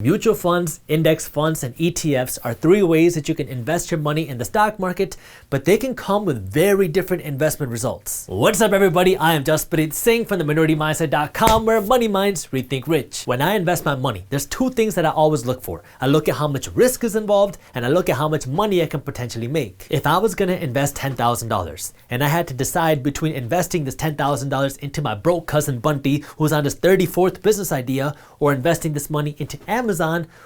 Mutual funds, index funds, and ETFs are three ways that you can invest your money in the stock market, but they can come with very different investment results. What's up, everybody? I am Jasprit Singh from theMinorityMindset.com, where money minds rethink rich. When I invest my money, there's two things that I always look for. I look at how much risk is involved, and I look at how much money I can potentially make. If I was going to invest $10,000, and I had to decide between investing this $10,000 into my broke cousin Bunty, who's on his 34th business idea, or investing this money into Amazon,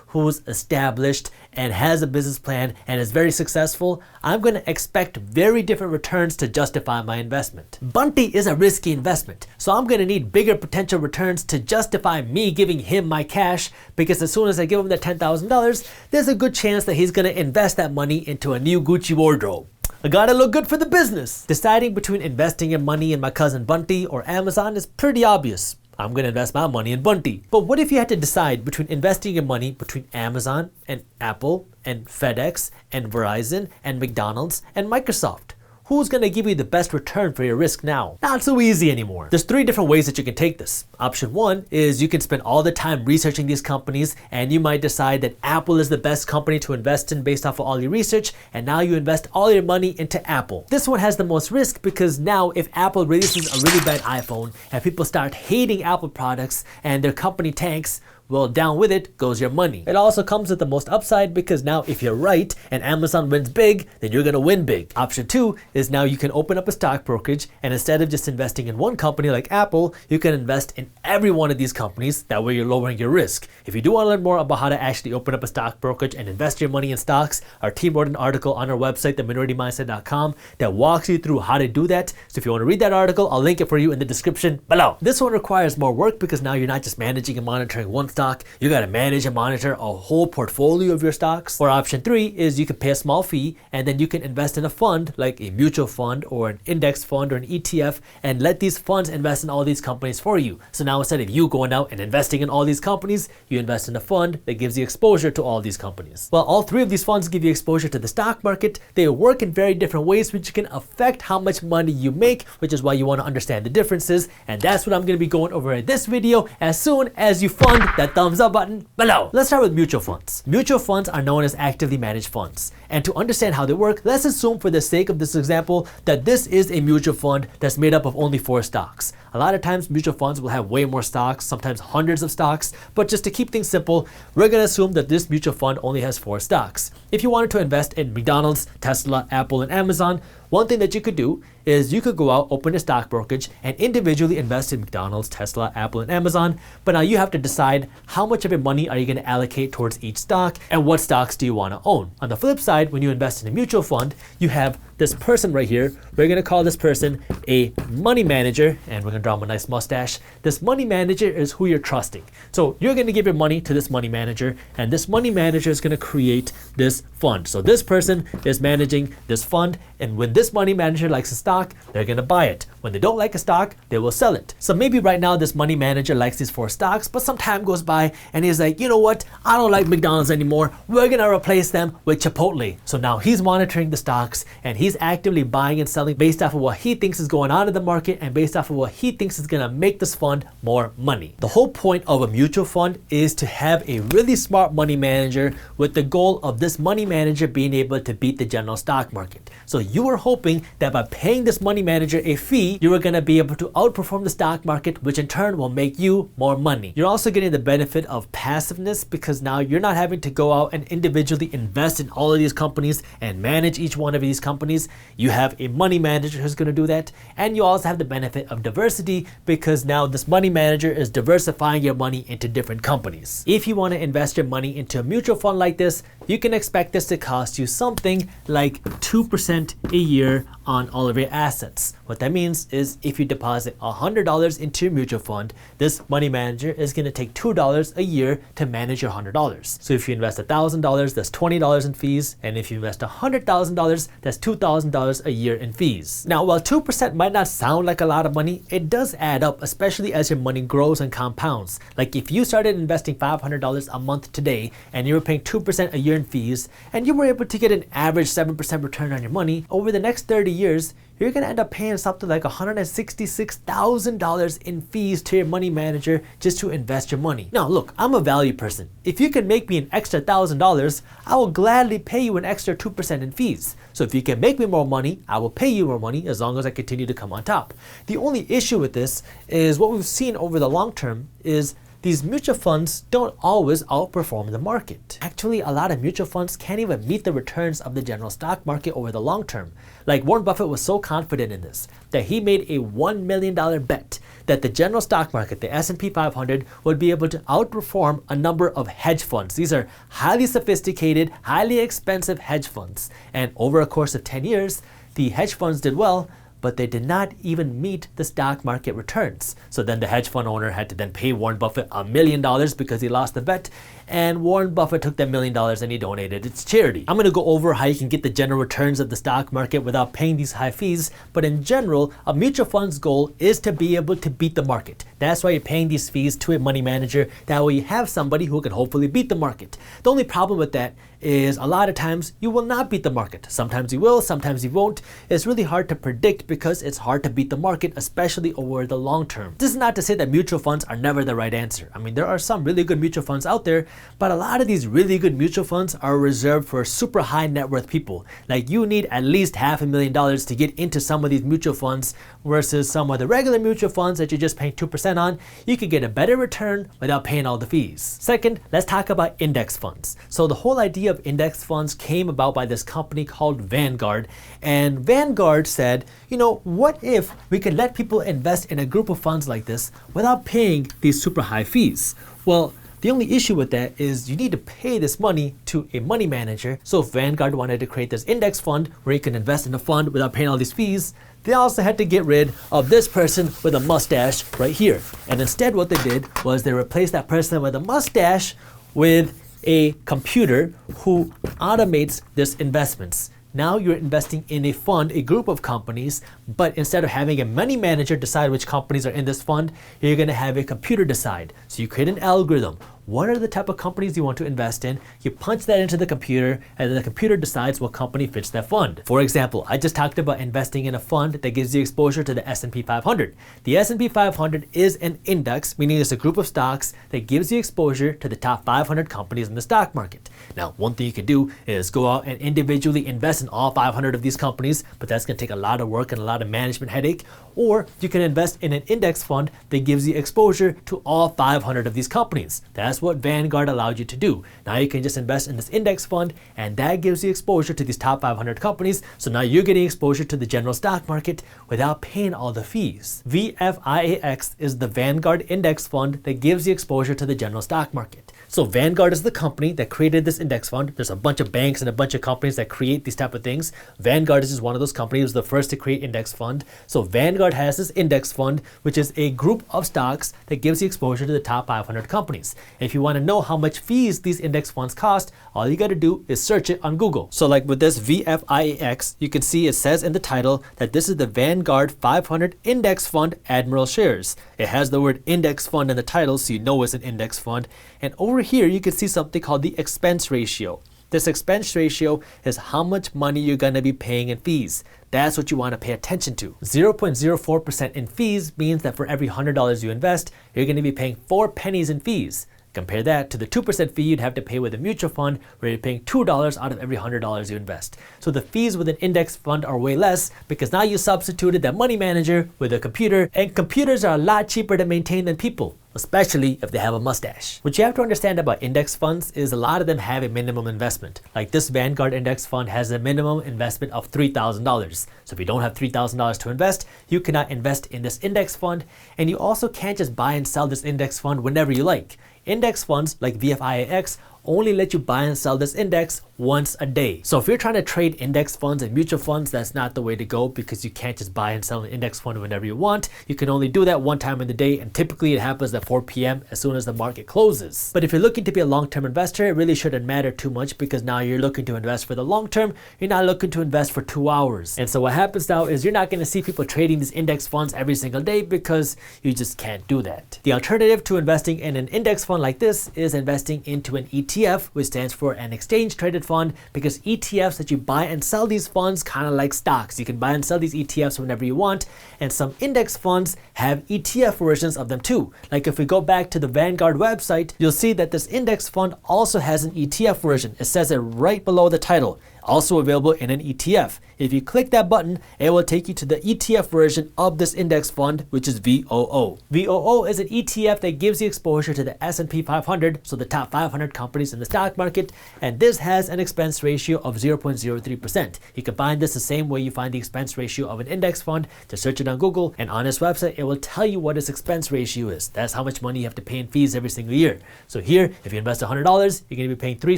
who's established and has a business plan and is very successful, I'm going to expect very different returns to justify my investment. Bunty is a risky investment, so I'm going to need bigger potential returns to justify me giving him my cash, because as soon as I give him that $10,000, there's a good chance that he's going to invest that money into a new Gucci wardrobe. I gotta look good for the business. Deciding between investing your money in my cousin Bunty or Amazon is pretty obvious. I'm gonna invest my money in Bunty. But what if you had to decide between investing your money between Amazon and Apple and FedEx and Verizon and McDonald's and Microsoft? Who's gonna give you the best return for your risk now? Not so easy anymore. There's three different ways that you can take this. Option one is you can spend all the time researching these companies, and you might decide that Apple is the best company to invest in based off of all your research, and now you invest all your money into Apple. This one has the most risk because now if Apple releases a really bad iPhone and people start hating Apple products and their company tanks, well, down with it goes your money. It also comes with the most upside because now if you're right and Amazon wins big, then you're gonna win big. Option two is now you can open up a stock brokerage, and instead of just investing in one company like Apple, you can invest in every one of these companies. That way you're lowering your risk. If you do want to learn more about how to actually open up a stock brokerage and invest your money in stocks, our team wrote an article on our website, theMinorityMindset.com, that walks you through how to do that. So if you want to read that article, I'll link it for you in the description below. This one requires more work because now you're not just managing and monitoring one stock, you got to manage and monitor a whole portfolio of your stocks. Or option three is you can pay a small fee and then you can invest in a fund like a mutual fund or an index fund or an ETF, and let these funds invest in all these companies for you. So now instead of you going out and investing in all these companies, you invest in a fund that gives you exposure to all these companies. Well, all three of these funds give you exposure to the stock market. They work in very different ways, which can affect how much money you make, which is why you want to understand the differences. And that's what I'm going to be going over in this video as soon as you fund that thumbs up button below. Let's start with mutual funds. Mutual funds are known as actively managed funds. And to understand how they work, let's assume for the sake of this example that this is a mutual fund that's made up of only 4 stocks. A lot of times mutual funds will have way more stocks, sometimes hundreds of stocks, but just to keep things simple, we're going to assume that this mutual fund only has 4 stocks. If you wanted to invest in McDonald's, Tesla, Apple, and Amazon, one thing that you could do is you could go out, open a stock brokerage, and individually invest in McDonald's, Tesla, Apple, and Amazon. But now you have to decide how much of your money are you going to allocate towards each stock and what stocks do you want to own. On the flip side, when you invest in a mutual fund, you have this person right here. We're going to call this person a money manager, and we're going to draw him a nice mustache. This money manager is who you're trusting. So you're going to give your money to this money manager, and this money manager is going to create this fund. So this person is managing this fund, and when this money manager likes a stock, they're going to buy it. When they don't like a stock, they will sell it. So maybe right now this money manager likes these 4 stocks, but some time goes by and he's like, you know what? I don't like McDonald's anymore. We're going to replace them with Chipotle. So now he's monitoring the stocks and he's actively buying and selling based off of what he thinks is going on in the market and based off of what he thinks is going to make this fund more money. The whole point of a mutual fund is to have a really smart money manager with the goal of this money manager being able to beat the general stock market. So you are hoping that by paying this money manager a fee, you are going to be able to outperform the stock market, which in turn will make you more money. You're also getting the benefit of passiveness because now you're not having to go out and individually invest in all of these companies and manage each one of these companies. You have a money manager who's going to do that, and you also have the benefit of diversity because now this money manager is diversifying your money into different companies. If you want to invest your money into a mutual fund like this, you can expect this to cost you something like 2% a year on all of your assets. What that means is if you deposit $100 into your mutual fund, this money manager is going to take $2 a year to manage your $100. So if you invest $1,000, that's $20 in fees, and if you invest $100,000, that's $2,000 a year in fees. Now, while 2% might not sound like a lot of money, it does add up, especially as your money grows and compounds. Like if you started investing $500 a month today and you were paying 2% a year in fees, and you were able to get an average 7% return on your money, over the next 30 years, you're going to end up paying something like $166,000 in fees to your money manager just to invest your money. Now, look, I'm a value person. If you can make me an extra $1,000, I will gladly pay you an extra 2% in fees. So if you can make me more money, I will pay you more money as long as I continue to come on top. The only issue with this is what we've seen over the long term is these mutual funds don't always outperform the market. Actually, a lot of mutual funds can't even meet the returns of the general stock market over the long term. Like Warren Buffett was so confident in this that he made a $1 million bet that the general stock market, the S&P 500, would be able to outperform a number of hedge funds. These are highly sophisticated, highly expensive hedge funds. And over a course of 10 years, the hedge funds did well, but they did not even meet the stock market returns. So then the hedge fund owner had to then pay Warren Buffett $1 million because he lost the bet, and Warren Buffett took that $1 million and he donated it to charity. I'm gonna go over how you can get the general returns of the stock market without paying these high fees, but in general, a mutual fund's goal is to be able to beat the market. That's why you're paying these fees to a money manager. That way you have somebody who can hopefully beat the market. The only problem with that is a lot of times you will not beat the market. Sometimes you will, sometimes you won't. It's really hard to predict because it's hard to beat the market, especially over the long term. This is not to say that mutual funds are never the right answer. I mean, there are some really good mutual funds out there, but a lot of these really good mutual funds are reserved for super high net worth people. Like you need at least $500,000 to get into some of these mutual funds versus some of the regular mutual funds that you're just paying 2% on. You could get a better return without paying all the fees. Second, let's talk about index funds. So the whole idea of index funds came about by this company called Vanguard, and Vanguard said, you know, what if we could let people invest in a group of funds like this without paying these super high fees? Well, the only issue with that is you need to pay this money to a money manager. So if Vanguard wanted to create this index fund where you can invest in a fund without paying all these fees, they also had to get rid of this person with a mustache right here. And instead what they did was they replaced that person with a mustache with a computer who automates this investments. Now you're investing in a fund, a group of companies, but instead of having a money manager decide which companies are in this fund, you're going to have a computer decide. So you create an algorithm. What are the type of companies you want to invest in? You punch that into the computer, and then the computer decides what company fits that fund. For example, I just talked about investing in a fund that gives you exposure to the S&P 500. The S&P 500 is an index, meaning it's a group of stocks that gives you exposure to the top 500 companies in the stock market. Now, one thing you can do is go out and individually invest in all 500 of these companies, but that's going to take a lot of work and a lot of management headache. Or you can invest in an index fund that gives you exposure to all 500 of these companies. That's what Vanguard allowed you to do. Now you can just invest in this index fund, and that gives you exposure to these top 500 companies. So now you're getting exposure to the general stock market without paying all the fees. VFIAX is the Vanguard index fund that gives you exposure to the general stock market. So Vanguard is the company that created this index fund. There's a bunch of banks and a bunch of companies that create these type of things. Vanguard is just one of those companies. It was the first to create index fund. So Vanguard has this index fund, which is a group of stocks that gives you exposure to the top 500 companies. If you want to know how much fees these index funds cost, all you got to do is search it on Google. So like with this VFIAX, you can see it says in the title that this is the Vanguard 500 Index Fund Admiral Shares. It has the word index fund in the title, so you know it's an index fund. And over here, you can see something called the expense ratio. This expense ratio is how much money you're going to be paying in fees. That's what you want to pay attention to. 0.04% in fees means that for every $100 you invest, you're going to be paying 4 pennies in fees. Compare that to the 2% fee you'd have to pay with a mutual fund where you're paying $2 out of every $100 you invest. So the fees with an index fund are way less because now you substituted that money manager with a computer, and computers are a lot cheaper to maintain than people, especially if they have a mustache. What you have to understand about index funds is a lot of them have a minimum investment. Like this Vanguard index fund has a minimum investment of $3,000. So if you don't have $3,000 to invest, you cannot invest in this index fund, and you also can't just buy and sell this index fund whenever you like. Index funds like VFIAX only let you buy and sell this index once a day. So if you're trying to trade index funds and mutual funds, that's not the way to go because you can't just buy and sell an index fund whenever you want. You can only do that one time in the day, and typically it happens at 4 p.m. as soon as the market closes. But if you're looking to be a long-term investor, it really shouldn't matter too much because now you're looking to invest for the long term. You're not looking to invest for 2 hours. And so what happens now is you're not going to see people trading these index funds every single day because you just can't do that. The alternative to investing in an index fund like this is investing into an ETF. ETF, which stands for an exchange traded fund, because ETFs that you buy and sell these funds kind of like stocks. You can buy and sell these ETFs whenever you want, and some index funds have ETF versions of them too. Like if we go back to the Vanguard website, you'll see that this index fund also has an ETF version. It says it right below the title. Also available in an ETF. If you click that button, it will take you to the ETF version of this index fund, which is VOO. VOO is an ETF that gives you exposure to the S&P 500, so the top 500 companies in the stock market, and this has an expense ratio of 0.03%. You can find this the same way you find the expense ratio of an index fund. Just search it on Google, and on this website, it will tell you what its expense ratio is. That's how much money you have to pay in fees every single year. So here, if you invest $100, you're going to be paying 3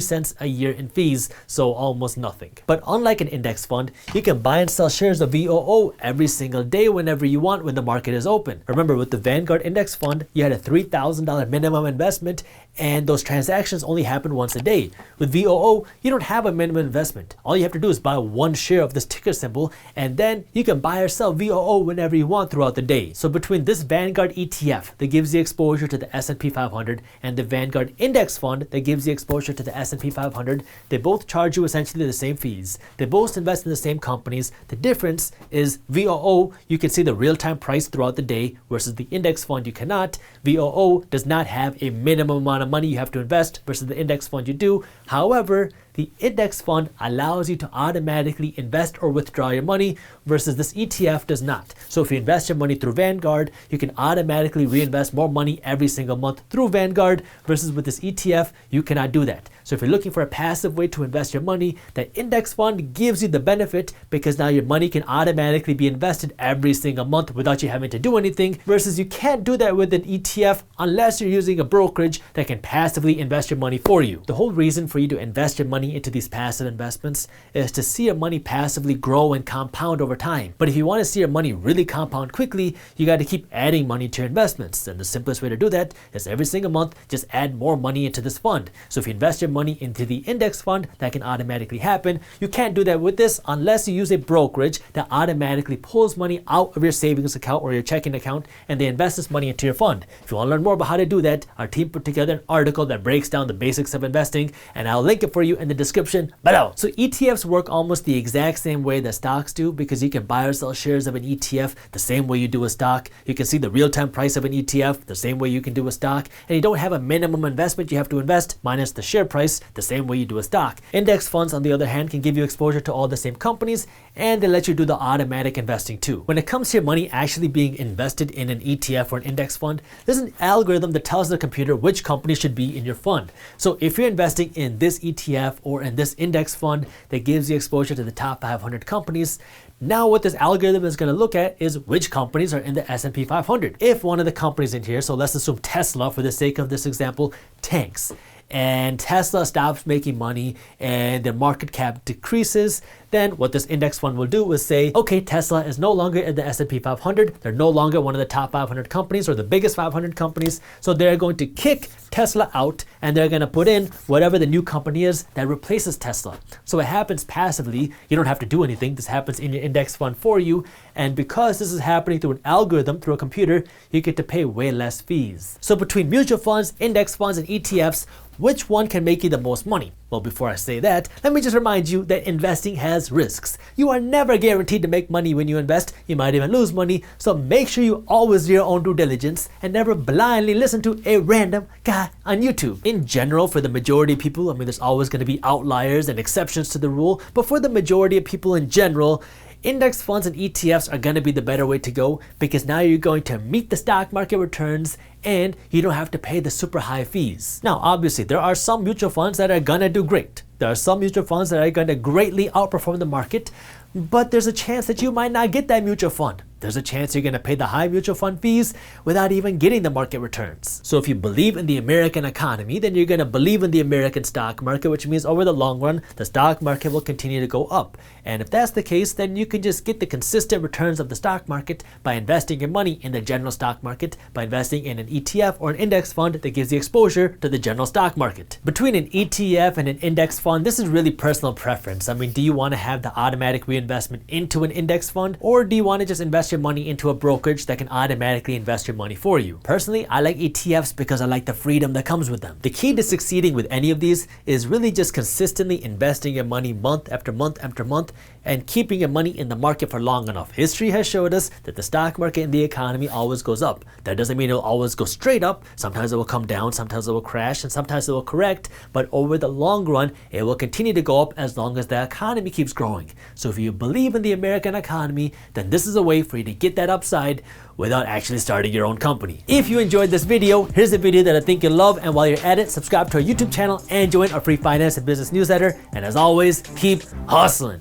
cents a year in fees, so almost nothing. But unlike an index fund, you can buy and sell shares of VOO every single day whenever you want when the market is open. Remember, with the Vanguard Index Fund, you had a $3,000 minimum investment, and those transactions only happen once a day. With VOO, you don't have a minimum investment. All you have to do is buy 1 share of this ticker symbol, and then you can buy or sell VOO whenever you want throughout the day. So between this Vanguard ETF that gives you exposure to the S&P 500 and the Vanguard Index Fund that gives you exposure to the S&P 500, they both charge you essentially the same fees. They both invest in the same companies. The difference is VOO, you can see the real-time price throughout the day, versus the index fund you cannot. VOO does not have a minimum amount of money you have to invest versus the index fund you do. However, the index fund allows you to automatically invest or withdraw your money, versus this ETF does not. So if you invest your money through Vanguard, you can automatically reinvest more money every single month through Vanguard, versus with this ETF, you cannot do that. So if you're looking for a passive way to invest your money, the index fund gives you the benefit, because now your money can automatically be invested every single month without you having to do anything, versus you can't do that with an ETF unless you're using a brokerage that can passively invest your money for you. The whole reason for you to invest your money into these passive investments is to see your money passively grow and compound over time. But if you want to see your money really compound quickly, you got to keep adding money to your investments. And the simplest way to do that is every single month, just add more money into this fund. So if you invest your money into the index fund, that can automatically happen. You can't do that with this unless you use a brokerage that automatically pulls money out of your savings account or your checking account, and they invest this money into your fund. If you want to learn more about how to do that, our team put together an article that breaks down the basics of investing, and I'll link it for you in the description below. So ETFs work almost the exact same way that stocks do, because you can buy or sell shares of an ETF the same way you do a stock. You can see the real-time price of an ETF the same way you can do a stock, and you don't have a minimum investment you have to invest minus the share price the same way you do a stock. Index funds, on the other hand, can give you exposure to all the same companies, and they let you do the automatic investing too. When it comes to your money actually being invested in an ETF or an index fund, there's an algorithm that tells the computer which company should be in your fund. So if you're investing in this ETF or in this index fund that gives you exposure to the top 500 companies, now what this algorithm is going to look at is which companies are in the S&P 500. If one of the companies in here, so let's assume Tesla for the sake of this example, tanks, and Tesla stops making money and their market cap decreases, then what this index fund will do is say, okay, Tesla is no longer in the S&P 500. They're no longer one of the top 500 companies or the biggest 500 companies. So they're going to kick Tesla out, and they're going to put in whatever the new company is that replaces Tesla. So it happens passively. You don't have to do anything. This happens in your index fund for you. And because this is happening through an algorithm, through a computer, you get to pay way less fees. So between mutual funds, index funds, and ETFs, which one can make you the most money? Well, before I say that, let me just remind you that investing has risks. You are never guaranteed to make money when you invest. You might even lose money. So make sure you always do your own due diligence and never blindly listen to a random guy on YouTube. In general, for the majority of people, there's always going to be outliers and exceptions to the rule, but for the majority of people in general, index funds and ETFs are going to be the better way to go, because now you're going to meet the stock market returns and you don't have to pay the super high fees. Now, obviously, there are some mutual funds that are going to do great. There are some mutual funds that are going to greatly outperform the market, but there's a chance that you might not get that mutual fund. There's a chance you're going to pay the high mutual fund fees without even getting the market returns. So if you believe in the American economy, then you're going to believe in the American stock market, which means over the long run, the stock market will continue to go up. And if that's the case, then you can just get the consistent returns of the stock market by investing your money in the general stock market, by investing in an ETF or an index fund that gives you exposure to the general stock market. Between an ETF and an index fund, this is really personal preference. Do you want to have the automatic reinvestment into an index fund, or do you want to just invest your your money into a brokerage that can automatically invest your money for you. Personally, I like ETFs because I like the freedom that comes with them. The key to succeeding with any of these is really just consistently investing your money month after month after month and keeping your money in the market for long enough. History has showed us that the stock market and the economy always goes up. That doesn't mean it'll always go straight up. Sometimes it will come down, sometimes it will crash, and sometimes it will correct. But over the long run, it will continue to go up as long as the economy keeps growing. So if you believe in the American economy, then this is a way for you to get that upside without actually starting your own company. If you enjoyed this video, here's a video that I think you'll love, and while you're at it, subscribe to our YouTube channel and join our free finance and business newsletter. And as always, keep hustling.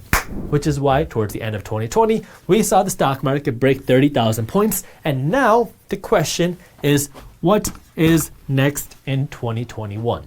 Which is why towards the end of 2020, we saw the stock market break 30,000 points. And now the question is, what is next in 2021?